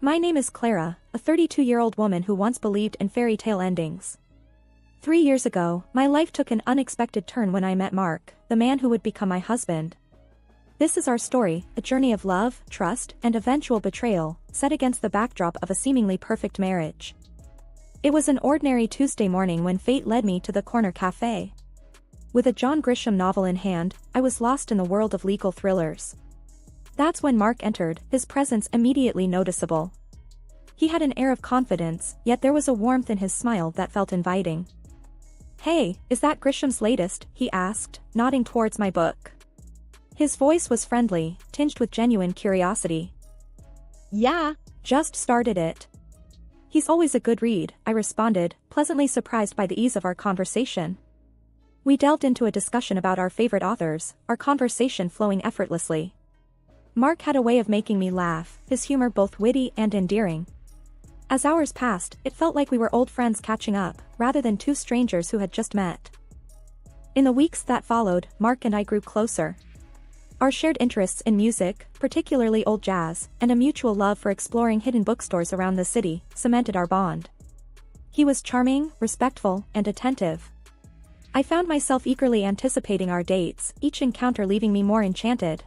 My name is Clara, a 32-year-old woman who once believed in fairy tale endings. 3 years ago, my life took an unexpected turn when I met Mark, the man who would become my husband. This is our story, a journey of love, trust, and eventual betrayal, set against the backdrop of a seemingly perfect marriage. It was an ordinary Tuesday morning when fate led me to the corner cafe. With a John Grisham novel in hand, I was lost in the world of legal thrillers. That's when Mark entered, his presence immediately noticeable. He had an air of confidence, yet there was a warmth in his smile that felt inviting. "Hey, is that Grisham's latest?" he asked, nodding towards my book. His voice was friendly, tinged with genuine curiosity. "Yeah, just started it." "He's always a good read," I responded, pleasantly surprised by the ease of our conversation. We delved into a discussion about our favorite authors, our conversation flowing effortlessly. Mark had a way of making me laugh, his humor both witty and endearing. As hours passed, it felt like we were old friends catching up, rather than two strangers who had just met. In the weeks that followed, Mark and I grew closer. Our shared interests in music, particularly old jazz, and a mutual love for exploring hidden bookstores around the city, cemented our bond. He was charming, respectful, and attentive. I found myself eagerly anticipating our dates, each encounter leaving me more enchanted.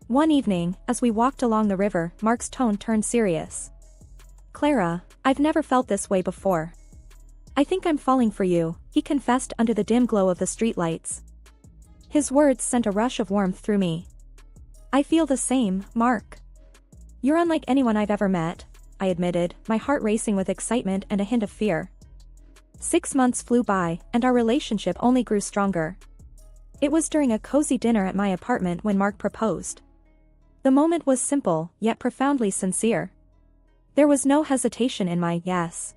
One evening, as we walked along the river, Mark's tone turned serious. "Clara, I've never felt this way before. I think I'm falling for you," he confessed under the dim glow of the streetlights. His words sent a rush of warmth through me. "I feel the same, Mark. You're unlike anyone I've ever met," I admitted, my heart racing with excitement and a hint of fear. 6 months flew by, and our relationship only grew stronger. It was during a cozy dinner at my apartment when Mark proposed. The moment was simple, yet profoundly sincere. There was no hesitation in my yes.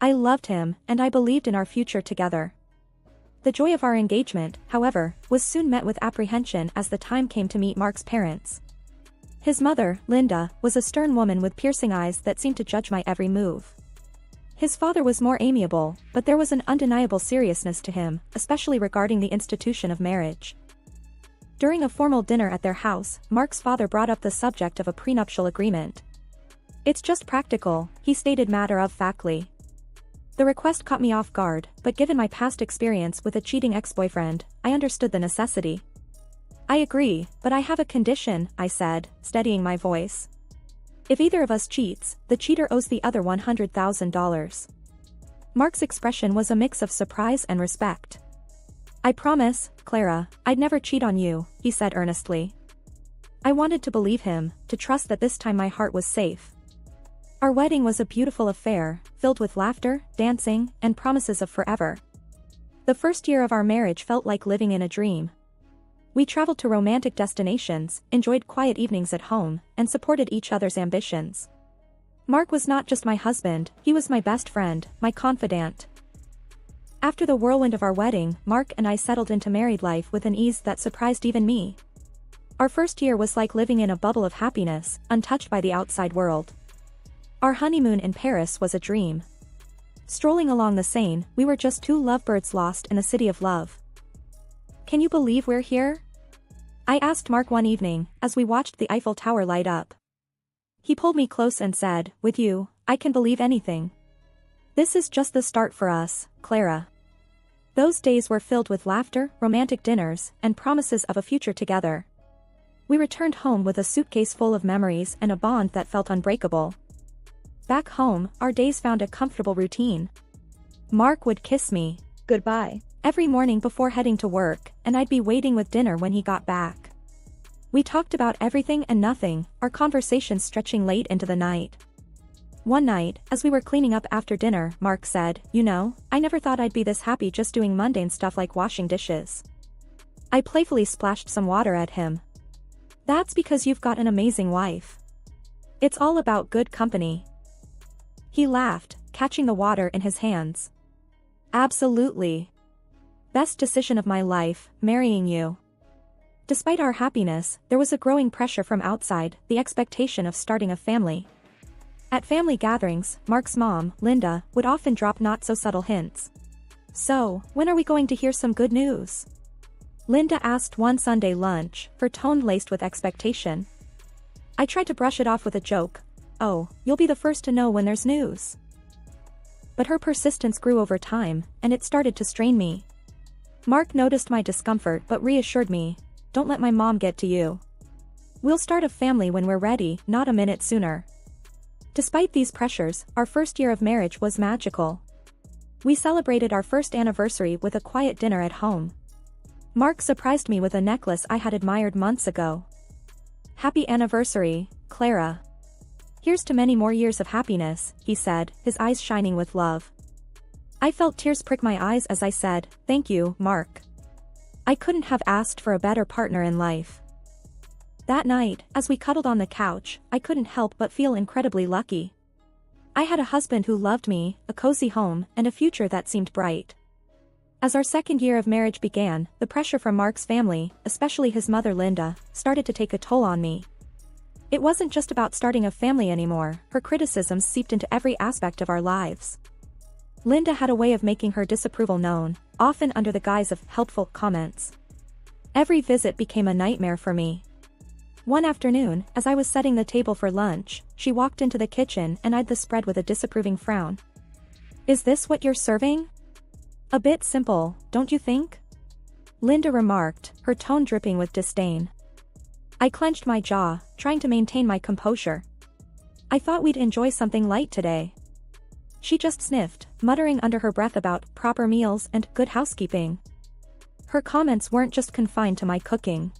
I loved him, and I believed in our future together. The joy of our engagement, however, was soon met with apprehension as the time came to meet Mark's parents. His mother, Linda, was a stern woman with piercing eyes that seemed to judge my every move. His father was more amiable, but there was an undeniable seriousness to him, especially regarding the institution of marriage. During a formal dinner at their house, Mark's father brought up the subject of a prenuptial agreement. "It's just practical," he stated matter-of-factly. The request caught me off guard, but given my past experience with a cheating ex-boyfriend, I understood the necessity. "I agree, but I have a condition," I said, steadying my voice. "If either of us cheats, the cheater owes the other $100,000. Mark's expression was a mix of surprise and respect. "I promise, Clara, I'd never cheat on you," he said earnestly. I wanted to believe him, to trust that this time my heart was safe. Our wedding was a beautiful affair, filled with laughter, dancing, and promises of forever. The first year of our marriage felt like living in a dream. We traveled to romantic destinations, enjoyed quiet evenings at home, and supported each other's ambitions. Mark was not just my husband, he was my best friend, my confidant. After the whirlwind of our wedding, Mark and I settled into married life with an ease that surprised even me. Our first year was like living in a bubble of happiness, untouched by the outside world. Our honeymoon in Paris was a dream. Strolling along the Seine, we were just two lovebirds lost in a city of love. "Can you believe we're here?" I asked Mark one evening, as we watched the Eiffel Tower light up. He pulled me close and said, "With you, I can believe anything. This is just the start for us, Clara." Those days were filled with laughter, romantic dinners, and promises of a future together. We returned home with a suitcase full of memories and a bond that felt unbreakable. Back home, our days found a comfortable routine. Mark would kiss me goodbye every morning before heading to work, and I'd be waiting with dinner when he got back. We talked about everything and nothing, our conversations stretching late into the night. One night, as we were cleaning up after dinner, Mark said, "You know, I never thought I'd be this happy just doing mundane stuff like washing dishes." I playfully splashed some water at him. "That's because you've got an amazing wife. It's all about good company." He laughed, catching the water in his hands. "Absolutely. Best decision of my life, marrying you." Despite our happiness, there was a growing pressure from outside, the expectation of starting a family. At family gatherings, Mark's mom, Linda, would often drop not-so-subtle hints. "So, when are we going to hear some good news?" Linda asked one Sunday lunch, her tone laced with expectation. I tried to brush it off with a joke. "Oh, you'll be the first to know when there's news." But her persistence grew over time, and it started to strain me. Mark noticed my discomfort but reassured me, "Don't let my mom get to you. We'll start a family when we're ready, not a minute sooner." Despite these pressures, our first year of marriage was magical. We celebrated our first anniversary with a quiet dinner at home. Mark surprised me with a necklace I had admired months ago. "Happy anniversary, Clara. Here's to many more years of happiness," he said, his eyes shining with love. I felt tears prick my eyes as I said, "Thank you, Mark. I couldn't have asked for a better partner in life." That night, as we cuddled on the couch, I couldn't help but feel incredibly lucky. I had a husband who loved me, a cozy home, and a future that seemed bright. As our second year of marriage began, the pressure from Mark's family, especially his mother Linda, started to take a toll on me. It wasn't just about starting a family anymore, her criticisms seeped into every aspect of our lives. Linda had a way of making her disapproval known, often under the guise of helpful comments. Every visit became a nightmare for me. One afternoon, as I was setting the table for lunch, she walked into the kitchen and eyed the spread with a disapproving frown. "Is this what you're serving? A bit simple, don't you think?" Linda remarked, her tone dripping with disdain. I clenched my jaw, trying to maintain my composure. "I thought we'd enjoy something light today." She just sniffed, muttering under her breath about proper meals and good housekeeping. Her comments weren't just confined to my cooking.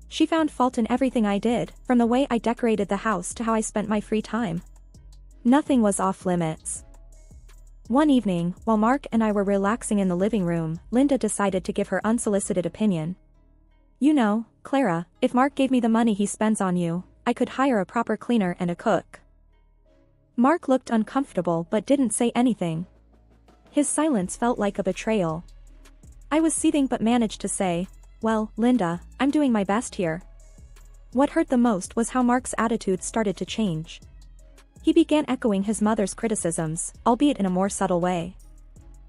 She found fault in everything I did, from the way I decorated the house to how I spent my free time. Nothing was off limits. One evening, while Mark and I were relaxing in the living room, Linda decided to give her unsolicited opinion. "You know, Clara, if Mark gave me the money he spends on you, I could hire a proper cleaner and a cook." Mark looked uncomfortable but didn't say anything. His silence felt like a betrayal. I was seething but managed to say, "Well, Linda, I'm doing my best here." What hurt the most was how Mark's attitude started to change. He began echoing his mother's criticisms, albeit in a more subtle way.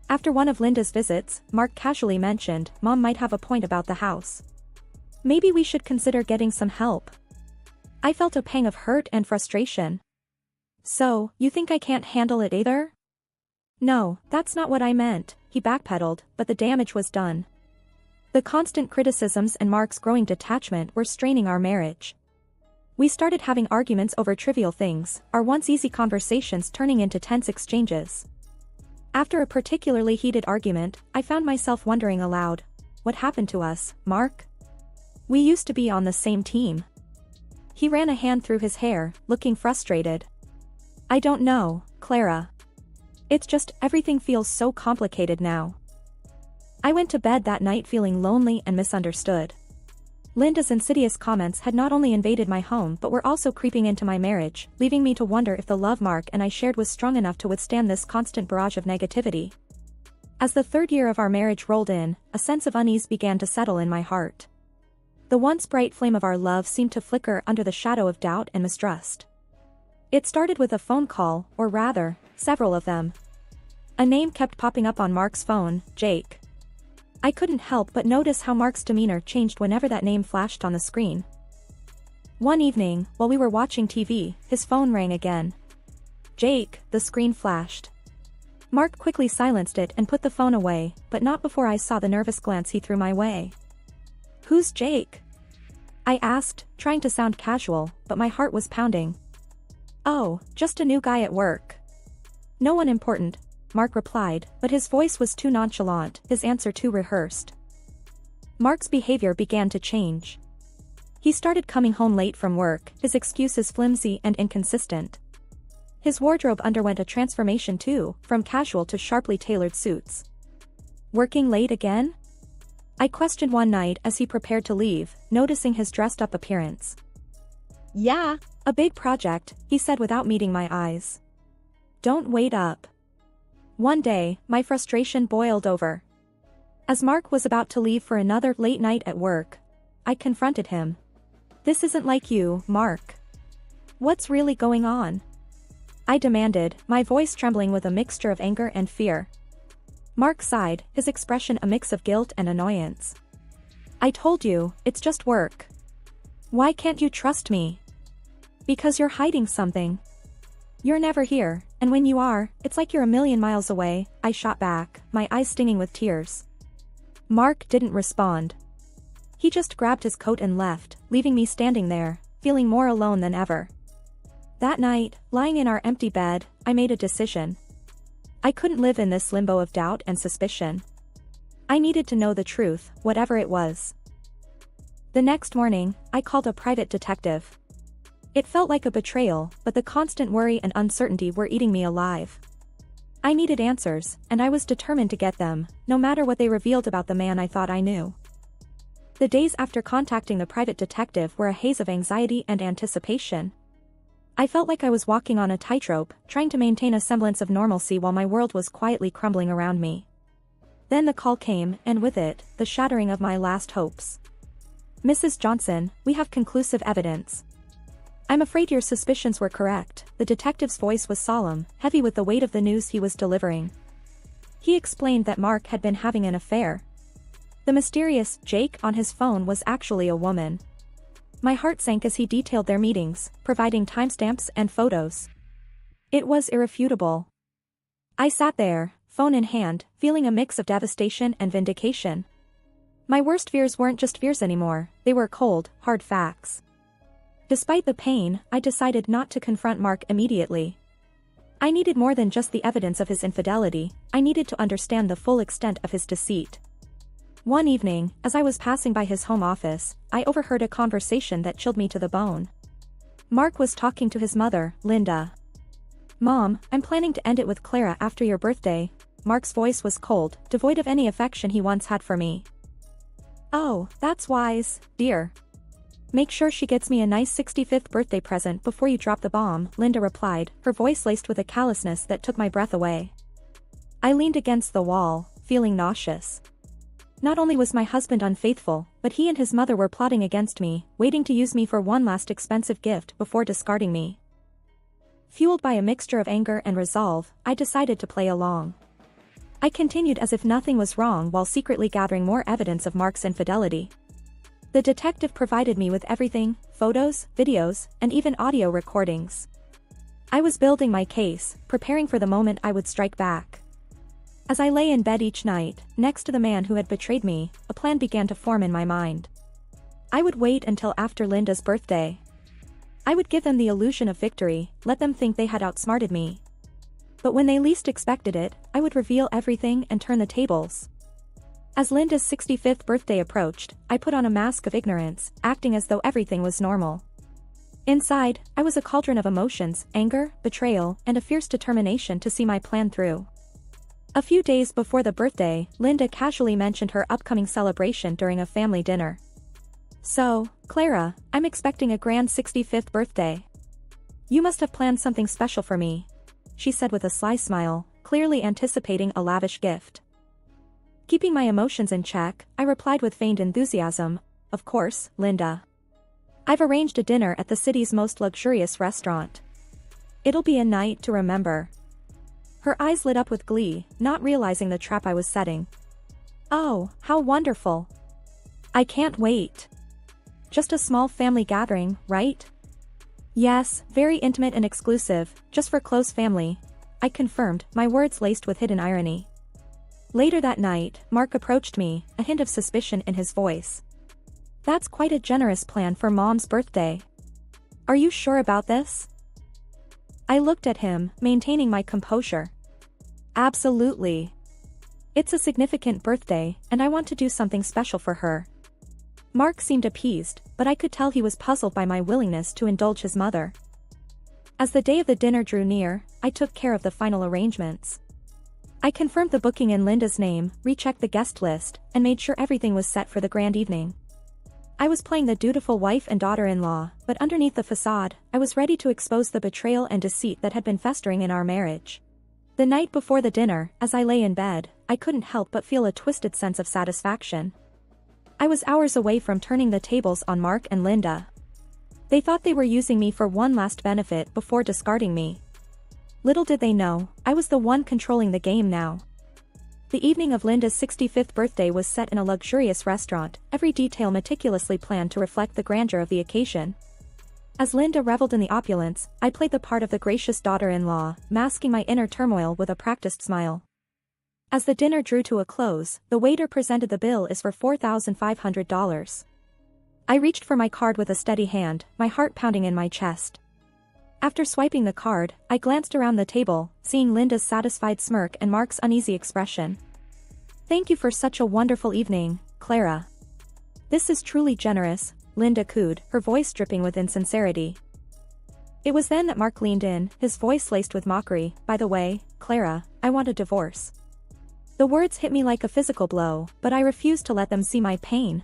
After one of Linda's visits, Mark casually mentioned, "Mom might have a point about the house. Maybe we should consider getting some help." I felt a pang of hurt and frustration. "So, you think I can't handle it either?" "No, that's not what I meant," he backpedaled, but the damage was done. The constant criticisms and Mark's growing detachment were straining our marriage. We started having arguments over trivial things, our once easy conversations turning into tense exchanges. After a particularly heated argument, I found myself wondering aloud, "What happened to us, Mark? We used to be on the same team." He ran a hand through his hair, looking frustrated. "I don't know, Clara. It's just everything feels so complicated now." I went to bed that night feeling lonely and misunderstood. Linda's insidious comments had not only invaded my home but were also creeping into my marriage, leaving me to wonder if the love Mark and I shared was strong enough to withstand this constant barrage of negativity. As the third year of our marriage rolled in, a sense of unease began to settle in my heart. The once bright flame of our love seemed to flicker under the shadow of doubt and mistrust. It started with a phone call, or rather, several of them. A name kept popping up on Mark's phone, Jake. I couldn't help but notice how Mark's demeanor changed whenever that name flashed on the screen. One evening, while we were watching TV, his phone rang again. "Jake," the screen flashed. Mark quickly silenced it and put the phone away, but not before I saw the nervous glance he threw my way. "Who's Jake?" I asked, trying to sound casual, but my heart was pounding. "Oh, just a new guy at work. No one important," Mark replied, but his voice was too nonchalant, his answer too rehearsed. Mark's behavior began to change. He started coming home late from work, his excuses flimsy and inconsistent. His wardrobe underwent a transformation too, from casual to sharply tailored suits. "Working late again?" I questioned one night as he prepared to leave, noticing his dressed-up appearance. Yeah. "A big project," he said without meeting my eyes. "Don't wait up." One day, my frustration boiled over. As Mark was about to leave for another late night at work, I confronted him. "This isn't like you, Mark. What's really going on?" I demanded, my voice trembling with a mixture of anger and fear. Mark sighed, his expression a mix of guilt and annoyance. "I told you, it's just work. Why can't you trust me?" "Because you're hiding something." You're never here, and when you are, it's like you're a million miles away, I shot back, my eyes stinging with tears. Mark didn't respond. He just grabbed his coat and left, leaving me standing there, feeling more alone than ever. That night, lying in our empty bed, I made a decision. I couldn't live in this limbo of doubt and suspicion. I needed to know the truth, whatever it was. The next morning, I called a private detective. It felt like a betrayal, but the constant worry and uncertainty were eating me alive. I needed answers, and I was determined to get them, no matter what they revealed about the man I thought I knew. The days after contacting the private detective were a haze of anxiety and anticipation. I felt like I was walking on a tightrope, trying to maintain a semblance of normalcy while my world was quietly crumbling around me. Then the call came, and with it, the shattering of my last hopes. Mrs. Johnson, we have conclusive evidence. I'm afraid your suspicions were correct. The detective's voice was solemn, heavy with the weight of the news he was delivering. He explained that Mark had been having an affair. The mysterious Jake on his phone was actually a woman. My heart sank as he detailed their meetings, providing timestamps and photos. It was irrefutable. I sat there, phone in hand, feeling a mix of devastation and vindication. My worst fears weren't just fears anymore, they were cold, hard facts. Despite the pain, I decided not to confront Mark immediately. I needed more than just the evidence of his infidelity, I needed to understand the full extent of his deceit. One evening, as I was passing by his home office, I overheard a conversation that chilled me to the bone. Mark was talking to his mother, Linda. "Mom, I'm planning to end it with Clara after your birthday." Mark's voice was cold, devoid of any affection he once had for me. "Oh, that's wise, dear. Make sure she gets me a nice 65th birthday present before you drop the bomb," Linda replied, her voice laced with a callousness that took my breath away. I leaned against the wall, feeling nauseous. Not only was my husband unfaithful, but he and his mother were plotting against me, waiting to use me for one last expensive gift before discarding me. Fueled by a mixture of anger and resolve, I decided to play along. I continued as if nothing was wrong while secretly gathering more evidence of Mark's infidelity. The detective provided me with everything: photos, videos, and even audio recordings. I was building my case, preparing for the moment I would strike back. As I lay in bed each night, next to the man who had betrayed me, a plan began to form in my mind. I would wait until after Linda's birthday. I would give them the illusion of victory, let them think they had outsmarted me. But when they least expected it, I would reveal everything and turn the tables. As Linda's 65th birthday approached, I put on a mask of ignorance, acting as though everything was normal. Inside, I was a cauldron of emotions: anger, betrayal, and a fierce determination to see my plan through. A few days before the birthday, Linda casually mentioned her upcoming celebration during a family dinner. "So, Clara, I'm expecting a grand 65th birthday. You must have planned something special for me," she said with a sly smile, clearly anticipating a lavish gift. Keeping my emotions in check, I replied with feigned enthusiasm, "Of course, Linda. I've arranged a dinner at the city's most luxurious restaurant. It'll be a night to remember." Her eyes lit up with glee, not realizing the trap I was setting. "Oh, how wonderful. I can't wait. Just a small family gathering, right?" "Yes, very intimate and exclusive, just for close family," I confirmed, my words laced with hidden irony. Later that night, Mark approached me, a hint of suspicion in his voice. "That's quite a generous plan for Mom's birthday. Are you sure about this?" I looked at him, maintaining my composure. "Absolutely. It's a significant birthday, and I want to do something special for her." Mark seemed appeased, but I could tell he was puzzled by my willingness to indulge his mother. As the day of the dinner drew near, I took care of the final arrangements. I confirmed the booking in Linda's name, rechecked the guest list, and made sure everything was set for the grand evening. I was playing the dutiful wife and daughter-in-law, but underneath the facade, I was ready to expose the betrayal and deceit that had been festering in our marriage. The night before the dinner, as I lay in bed, I couldn't help but feel a twisted sense of satisfaction. I was hours away from turning the tables on Mark and Linda. They thought they were using me for one last benefit before discarding me. Little did they know, I was the one controlling the game now. The evening of Linda's 65th birthday was set in a luxurious restaurant, every detail meticulously planned to reflect the grandeur of the occasion. As Linda reveled in the opulence, I played the part of the gracious daughter-in-law, masking my inner turmoil with a practiced smile. As the dinner drew to a close, the waiter presented the bill is for $4,500. I reached for my card with a steady hand, my heart pounding in my chest. After swiping the card, I glanced around the table, seeing Linda's satisfied smirk and Mark's uneasy expression. "Thank you for such a wonderful evening, Clara." "This is truly generous," Linda cooed, her voice dripping with insincerity. It was then that Mark leaned in, his voice laced with mockery. "By the way, Clara, I want a divorce." The words hit me like a physical blow, but I refused to let them see my pain.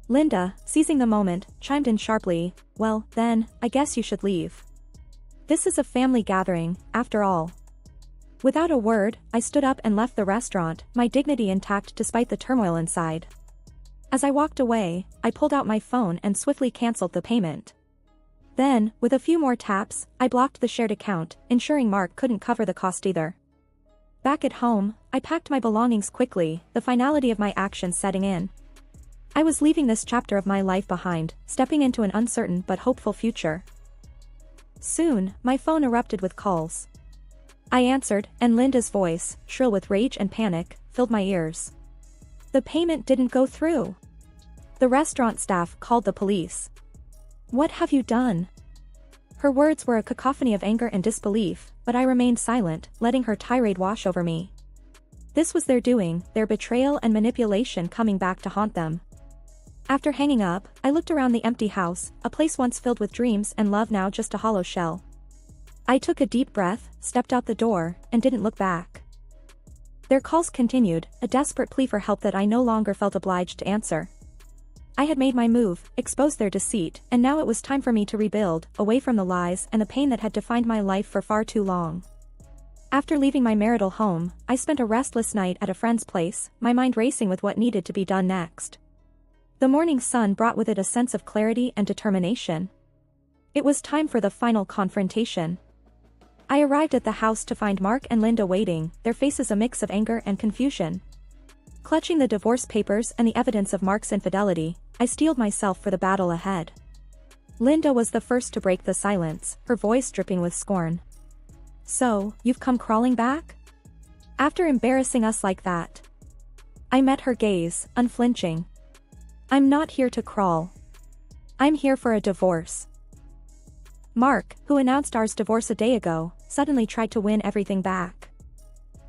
Linda, seizing the moment, chimed in sharply, "Well, then, I guess you should leave. This is a family gathering, after all." Without a word, I stood up and left the restaurant, my dignity intact despite the turmoil inside. As I walked away, I pulled out my phone and swiftly canceled the payment. Then, with a few more taps, I blocked the shared account, ensuring Mark couldn't cover the cost either. Back at home, I packed my belongings quickly, the finality of my actions setting in. I was leaving this chapter of my life behind, stepping into an uncertain but hopeful future. Soon, my phone erupted with calls. I answered, and Linda's voice, shrill with rage and panic, filled my ears. The payment didn't go through. The restaurant staff called the police. "What have you done?" Her words were a cacophony of anger and disbelief, but I remained silent, letting her tirade wash over me. This was their doing, their betrayal and manipulation coming back to haunt them. After hanging up, I looked around the empty house, a place once filled with dreams and love now just a hollow shell. I took a deep breath, stepped out the door, and didn't look back. Their calls continued, a desperate plea for help that I no longer felt obliged to answer. I had made my move, exposed their deceit, and now it was time for me to rebuild, away from the lies and the pain that had defined my life for far too long. After leaving my marital home, I spent a restless night at a friend's place, my mind racing with what needed to be done next. The morning sun brought with it a sense of clarity and determination. It was time for the final confrontation. I arrived at the house to find Mark and Linda waiting, their faces a mix of anger and confusion. Clutching the divorce papers and the evidence of Mark's infidelity, I steeled myself for the battle ahead. Linda was the first to break the silence, her voice dripping with scorn. "So, you've come crawling back? After embarrassing us like that?" I met her gaze, unflinching. "I'm not here to crawl. I'm here for a divorce." Mark, who announced our divorce a day ago, suddenly tried to win everything back.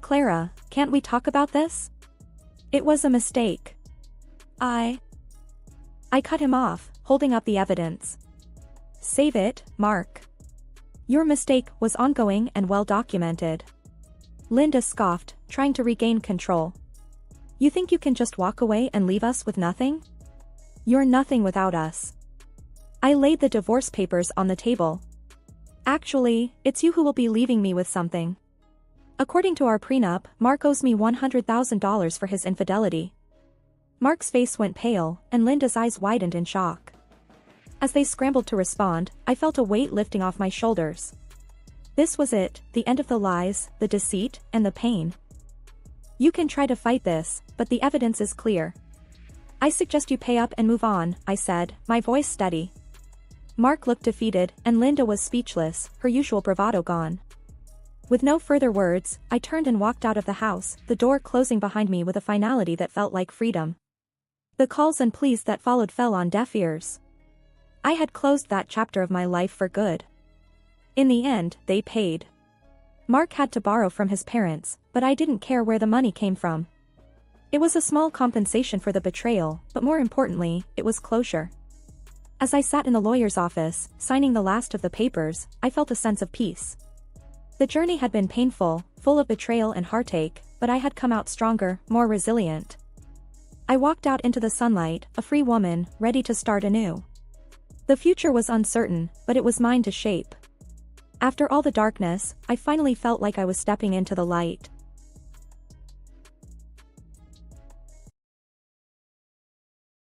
"Clara, can't we talk about this? It was a mistake." I cut him off, holding up the evidence. "Save it, Mark. Your mistake was ongoing and well documented." Linda scoffed, trying to regain control. "You think you can just walk away and leave us with nothing? You're nothing without us." I laid the divorce papers on the table. "Actually, it's you who will be leaving me with something. According to our prenup, Mark owes me $100,000 for his infidelity." Mark's face went pale, and Linda's eyes widened in shock. As they scrambled to respond, I felt a weight lifting off my shoulders. This was it, the end of the lies, the deceit, and the pain. "You can try to fight this, but the evidence is clear. I suggest you pay up and move on," I said, my voice steady. Mark looked defeated, and Linda was speechless, her usual bravado gone. With no further words, I turned and walked out of the house, the door closing behind me with a finality that felt like freedom. The calls and pleas that followed fell on deaf ears. I had closed that chapter of my life for good. In the end, they paid. Mark had to borrow from his parents, but I didn't care where the money came from. It was a small compensation for the betrayal, but more importantly, it was closure. As I sat in the lawyer's office, signing the last of the papers, I felt a sense of peace. The journey had been painful, full of betrayal and heartache, but I had come out stronger, more resilient. I walked out into the sunlight, a free woman, ready to start anew. The future was uncertain, but it was mine to shape. After all the darkness, I finally felt like I was stepping into the light.